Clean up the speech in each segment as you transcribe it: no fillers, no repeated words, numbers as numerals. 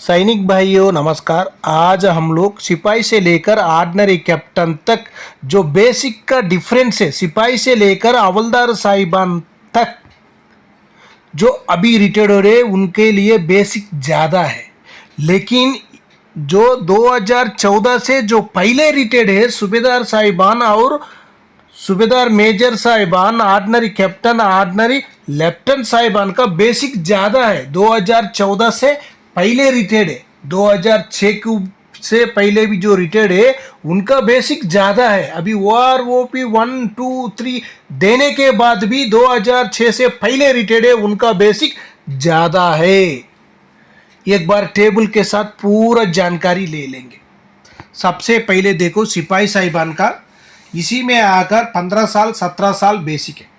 सैनिक भाइयों नमस्कार। आज हम लोग सिपाही से लेकर ऑर्डिनरी कैप्टन तक जो बेसिक का डिफरेंस है, सिपाही से लेकर हवलदार साहिबान तक जो अभी रिटायर्ड हो रहे उनके लिए बेसिक ज़्यादा है। लेकिन जो 2014 से जो पहले रिटायर्ड है सूबेदार साहिबान और सूबेदार मेजर साहिबान, ऑर्डिनरी कैप्टन, ऑर्डिनरी लेफ्टिनेंट साहिबान का बेसिक ज़्यादा है। 2014 से पहले रिटायर्ड है, 2006 से पहले भी जो रिटायर्ड है उनका बेसिक ज़्यादा है। अभी OROP 1, 2, 3 देने के बाद भी 2006 से पहले रिटायर्ड है उनका बेसिक ज़्यादा है। एक बार टेबल के साथ पूरा जानकारी ले लेंगे। सबसे पहले देखो सिपाही साहिबान का, इसी में आकर 15 साल 17 साल बेसिक है।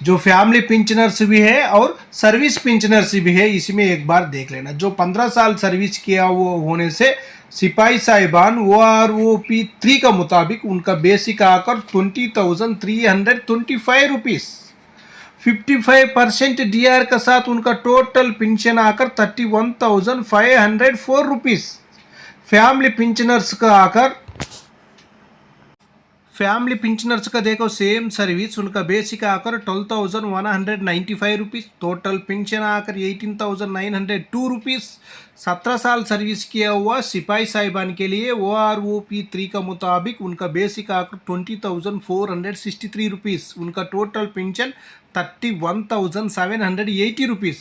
जो फैमिली पेंशनर्स भी है और सर्विस पेंशनर्स भी है, इसमें एक बार देख लेना। जो 15 साल सर्विस किया वो होने से सिपाही साहिबान OROP 3 का मुताबिक उनका बेसिक आकर 20,325 रुपीज़, 55% DR के साथ उनका टोटल पेंशन आकर 31,504 रुपीज़। फैमिली पेंशनर्स का देखो सेम सर्विस, उनका बेसिक आकर 12,195 रुपीज़, टोटल पेंशन आकर 18,902 रुपीज़। 17 साल सर्विस किया हुआ सिपाही साहिबान के लिए OROP 3 का मुताबिक उनका बेसिक आकर 20,463 रुपीज़, उनका total pension 31,780 rupees.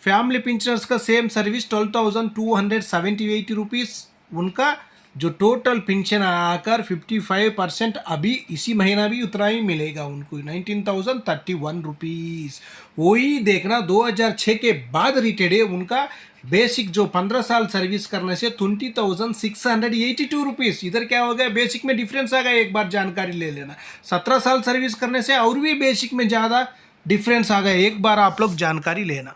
Family pensioners का सेम सर्विस 12,278 रुपीज़, उनका जो टोटल पेंशन आकर 55% अभी इसी महीना भी उतना ही मिलेगा उनको, 19,031 रुपीज़। वही देखना 2006 के बाद रिटायर्ड है उनका बेसिक जो 15 साल सर्विस करने से 20,682 रुपीज़। इधर क्या हो गया, बेसिक में डिफरेंस आ गया, एक बार जानकारी ले लेना। 17 साल सर्विस करने से और भी बेसिक में ज़्यादा डिफरेंस आ गया, एक बार आप लोग जानकारी लेना।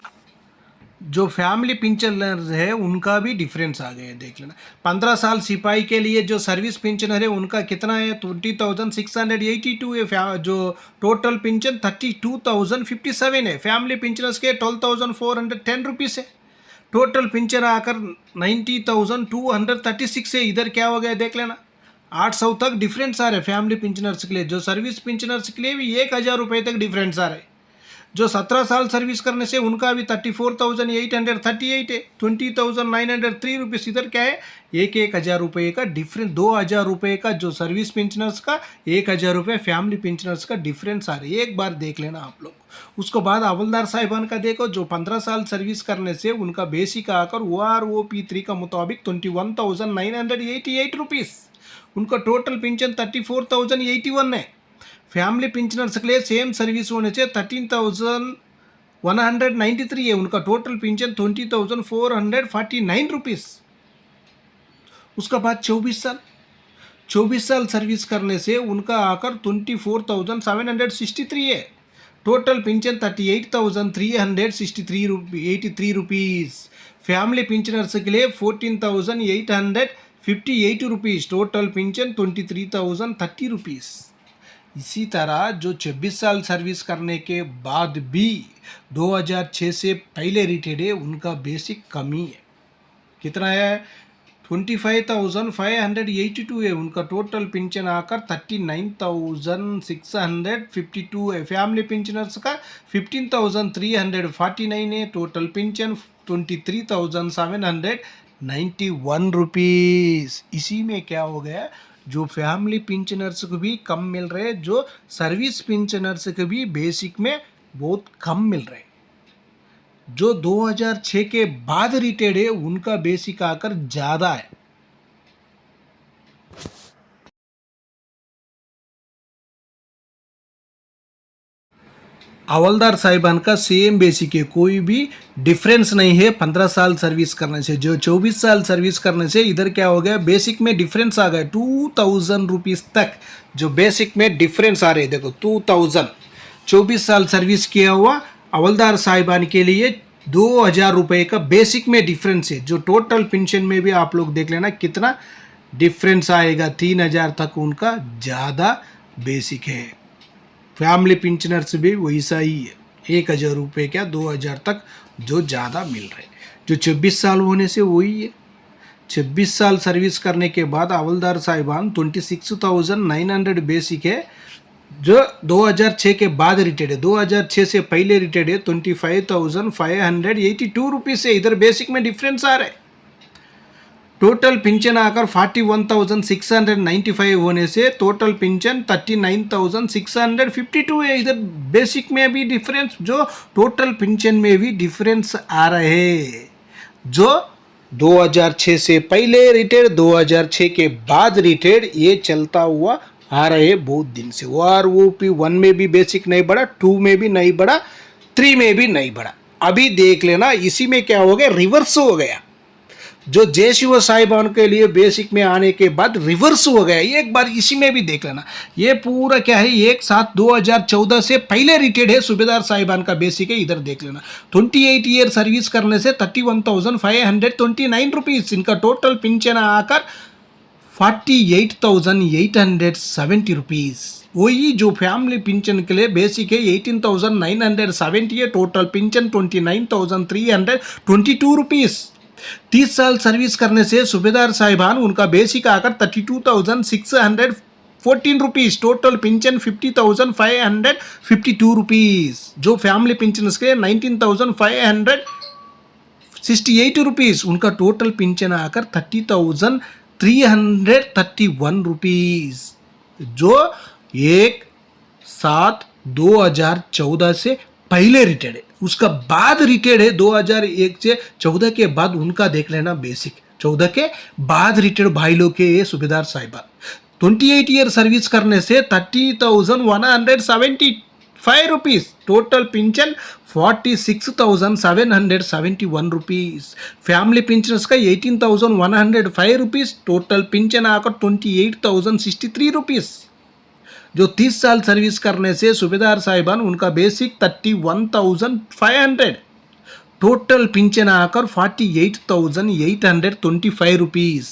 जो फैमिली पेंशनर्स है उनका भी डिफरेंस आ गया, देख लेना। 15 साल सिपाही के लिए जो सर्विस पेंशनर है उनका कितना है, 20,682 है। जो टोटल पेंशन 32,057 है। फैमिली पेंशनर्स के 12,410 रुपीज़ है। टोटल पेंशन आकर 90,236 है। इधर क्या हो गया देख लेना, 800 तक डिफरेंस आ रहा है फैमिली पेंशनर्स के लिए। जो सर्विस पेंशनर्स के लिए भी 1,000 रुपये तक डिफरेंस आ रहा है। जो 17 साल सर्विस करने से उनका भी 34,838 है, 20,903 रुपीज़। इधर क्या है, 1,000 रुपये का डिफरेंस, 2,000 रुपये का जो सर्विस पेंशनर्स का, 1,000 रुपये फैमिली पेंशनर्स का डिफरेंस आ रही है, एक बार देख लेना आप लोग। उसके बाद हवलदार साहिबान का देखो, जो 15 साल सर्विस करने से उनका बेसिक आकर OROP 3 का मुताबिक 21,988 रुपीज़, उनका टोटल पेंशन 34,081 है। फैमिली पेंशनर्स के लिए सेम सर्विस होने से 13,193 है, उनका टोटल पेंशन 20,449 रुपीज़। उसका बाद 24 साल सर्विस करने से उनका आकर 24,763 है, total pension 38,363 rupees. Family pensioners के लिए 14,858 रुपीज़, टोटल पेंशन 23,030 रुपीज़। इसी तरह जो 26 साल सर्विस करने के बाद भी 2006 से पहले रिटायर्ड है उनका बेसिक कमी है, कितना है, 25,582 है, उनका टोटल पेंशन आकर 39,652 है। फैमिली पेंशनर्स का 15,349 है, टोटल पेंशन 23,791 रुपीज़। इसी में क्या हो गया, जो फैमिली पेंशनर्स को भी कम मिल रहे हैं, जो सर्विस पेंशनर्स को भी बेसिक में बहुत कम मिल रहे हैं। जो 2006 के बाद रिटायर्ड है उनका बेसिक आकर ज़्यादा है। हवलदार साहिबान का सेम बेसिक है, कोई भी डिफरेंस नहीं है 15 साल सर्विस करने से। जो 24 साल सर्विस करने से इधर क्या हो गया, बेसिक में डिफरेंस आ गया 2,000 रुपीज़ तक, जो बेसिक में डिफरेंस आ रहे हैं। देखो 2,000, 24 साल सर्विस किया हुआ हवलदार साहिबान के लिए 2,000 रुपये का बेसिक में डिफरेंस है। जो टोटल पेंशन में भी आप लोग देख लेना कितना डिफरेंस आएगा, 3,000 तक उनका ज़्यादा बेसिक है। फैमिली पेंशनर्स भी वैसा ही है, 1,000 रुपये क्या 2,000 तक जो ज़्यादा मिल रहे। जो 26 साल होने से वही है। 26 साल सर्विस करने के बाद हवलदार साहिबान 26,900 बेसिक है, जो 2006 के बाद रिटेड है। 2006 से पहले रिटेड है 25,582 रुपीज़ है। इधर बेसिक में डिफरेंस आ रहा है। टोटल पिंचन आकर 41,695 होने से टोटल पिंचन 39,652 है। इधर बेसिक में भी डिफरेंस, जो टोटल पिंचन में भी डिफरेंस आ रहे हैं। जो 2006 से पहले रिटेड, 2006 के बाद रिटेड, ये चलता हुआ आ रहे बहुत दिन से। और वो 1 में भी बेसिक नहीं बढ़ा, 2 में भी नहीं बढ़ा, 3 में भी नहीं बढ़ा। अभी देख लेना इसी में क्या हो गया, रिवर्स हो गया। जो जयशिव साहिबान के लिए बेसिक में आने के बाद रिवर्स हो गया। एक बार इसी में भी देख लेना। ये पूरा क्या है, 1/7/2014 से पहले रिटेड है सूबेदार साहिबान का बेसिक है। इधर देख लेना 28 ईयर सर्विस करने से 31,529 रुपीज़। इनका टोटल पिंचन आकर 48,870 रुपीज़। वही जो फैमिली पिंचन के लिए बेसिक है 18,970 है। Total पिंचन 29,322 rupees. 30 साल सर्विस करने से सूबेदार साहिबान उनका बेसिक आकर 32,614 रुपीज़। Total pension 50,552 rupees. जो फैमिली पिंचन के लिए 19,568 रुपीज़। उनका टोटल पिंचन आकर 30,331 रुपीज़। जो 1/7/2014 से पहले रिटेड है। उसका बाद रिटेड है 2001 से 14 के बाद। उनका देख लेना बेसिक 14 के बाद रिटेड भाई लोग के ये सूबेदार साहिबान 28 ईयर सर्विस करने से 30,175 rupees. Total pension 46,771 rupees. Family pensioners का 18,105 रुपीज़। टोटल पिंचन आकर 28,063 रुपीज़। जो 30 साल सर्विस करने से सूबेदार साहिबान उनका बेसिक 31,500। टोटल पिंचन आकर 48,825 रुपीज़।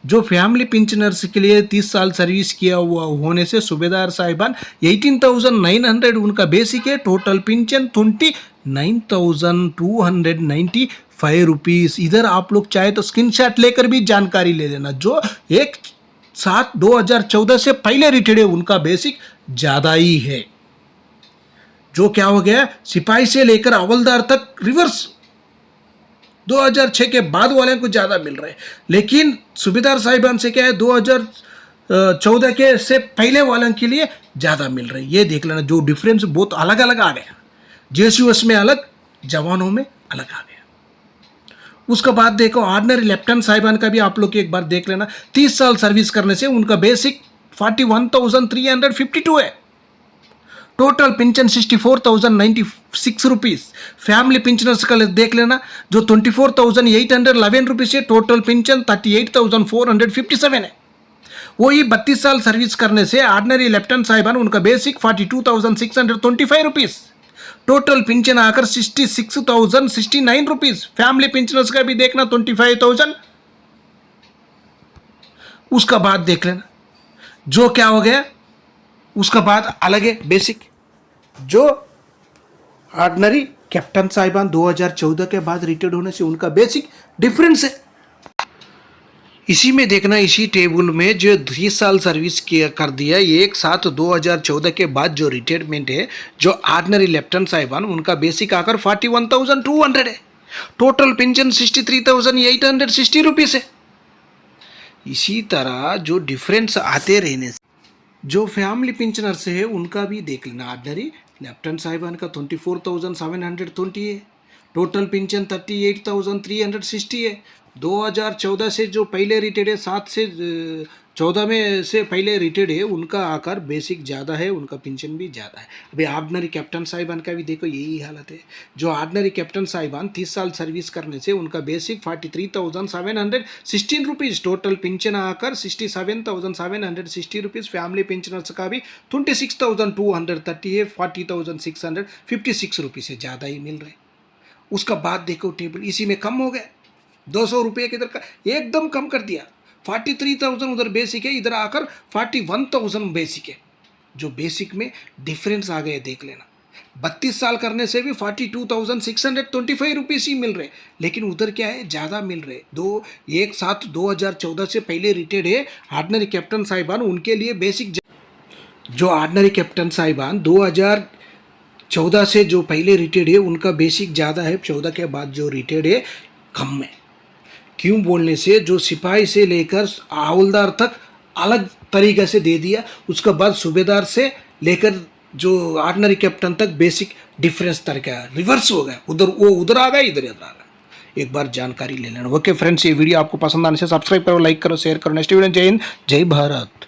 जो फैमिली पिंचनर्स के लिए 30 साल सर्विस किया हुआ होने से सूबेदार साहिबान 18,900 उनका बेसिक है। Total pension 29,295 rupees. इधर आप लोग चाहे तो स्क्रीनशॉट लेकर भी जानकारी ले लेना। जो 1/7/2014 से पहले रिटेड है उनका बेसिक ज़्यादा ही है। जो क्या हो गया, सिपाही से लेकर हवलदार तक रिवर्स। 2006 के बाद वाले को ज़्यादा मिल रहे हैं, लेकिन सूबेदार साहिबान से क्या है 2014 के से पहले वाले के लिए ज़्यादा मिल रहे हैं। ये देख लेना, जो डिफरेंस बहुत अलग अलग आ गया। जेएसयूएस में अलग, जवानों में अलग आ गया। उसके बाद देखो ऑर्डिनरी लेफ्टिनेंट साहिबान का भी आप लोग एक बार देख लेना। 30 साल सर्विस करने से उनका बेसिक 41,352 है। Total pension 64,096 rupees. Family pensioners का देख लेना, जो 24,811 रुपीज़ है। टोटल पिंचन 38,457 है। वही 32 साल सर्विस करने से ऑर्डिनरी लेफ्टिनेंट साहिबान उनका बेसिक 42,625 रुपीज़। टोटल पिंचन आकर 66,069 रुपीज़। फैमिली पिंचनर्स का भी देखना 25,000। उसका बाद देख लेना, जो क्या हो गया उसका बाद अलग है बेसिक। जो ऑर्डिनरी कैप्टन साहिबान 2014 के बाद रिटायर्ड होने से उनका बेसिक डिफरेंस है। इसी में देखना, इसी टेबल में जो 30 साल सर्विस किया कर दिया 1/7/2014 के बाद जो रिटायरमेंट है, जो ऑर्डिनरी लेफ्टिनेंट साहिबान उनका बेसिक आकर 41,200 है। टोटल पेंशन 63,860 रुपीज़ है। इसी तरह जो डिफरेंस आते रहने से जो फैमिली पेंशनर्स है उनका भी देख लेना। ऑर्डिनरी लेफ्टिनेंट साहिबान का 24,720 है। टोटल पेंशन 38,360 है। 2014 से जो पहले रिटेड है, 7 से 14 में से पहले रिटेड है, उनका आकर बेसिक ज़्यादा है, उनका पेंशन भी ज़्यादा है। अभी ऑर्डिनरी कैप्टन साहिबान का भी देखो यही हालत है। जो ऑर्डिनरी कैप्टन साहिबान 30 साल सर्विस करने से उनका बेसिक 43,716 रुपीज़। टोटल पेंशन आकर 67,760 रुपीज़। फैमिली पेंशनर्स का भी 26,230 है। 40,656 रुपीज़ से ज़्यादा ही मिल रहे। उसका बाद देखो टेबल, इसी में कम हो गया 200 रुपये के इधर का एकदम कम कर दिया। 43,000 उधर बेसिक है, इधर आकर 41,000 बेसिक है। जो बेसिक में डिफरेंस आ गए देख लेना। 32 साल करने से भी 42,625 रुपीज़ ही मिल रहे, लेकिन उधर क्या है, ज़्यादा मिल रहे। 2014 से पहले रिटायर्ड है ऑर्डिनरी कैप्टन साहिबान, उनके लिए बेसिक, जो ऑर्डिनरी कैप्टन साहिबान 2014 से जो पहले रिटायर्ड है उनका बेसिक ज़्यादा है, 14 के बाद जो रिटायर्ड है कम है। क्यों बोलने से जो सिपाही से लेकर हवलदार तक अलग तरीके से दे दिया, उसके बाद सूबेदार से लेकर जो ऑर्डिनरी कैप्टन तक बेसिक डिफरेंस तरीका रिवर्स हो गया, उधर आ गया, इधर आ गया। एक बार जानकारी ले लेना। ओके फ्रेंड्स, ये वीडियो आपको पसंद आने से सब्सक्राइब करो, लाइक करो, शेयर करो। नेक्स्ट वीडियो, जय हिंद, जय भारत।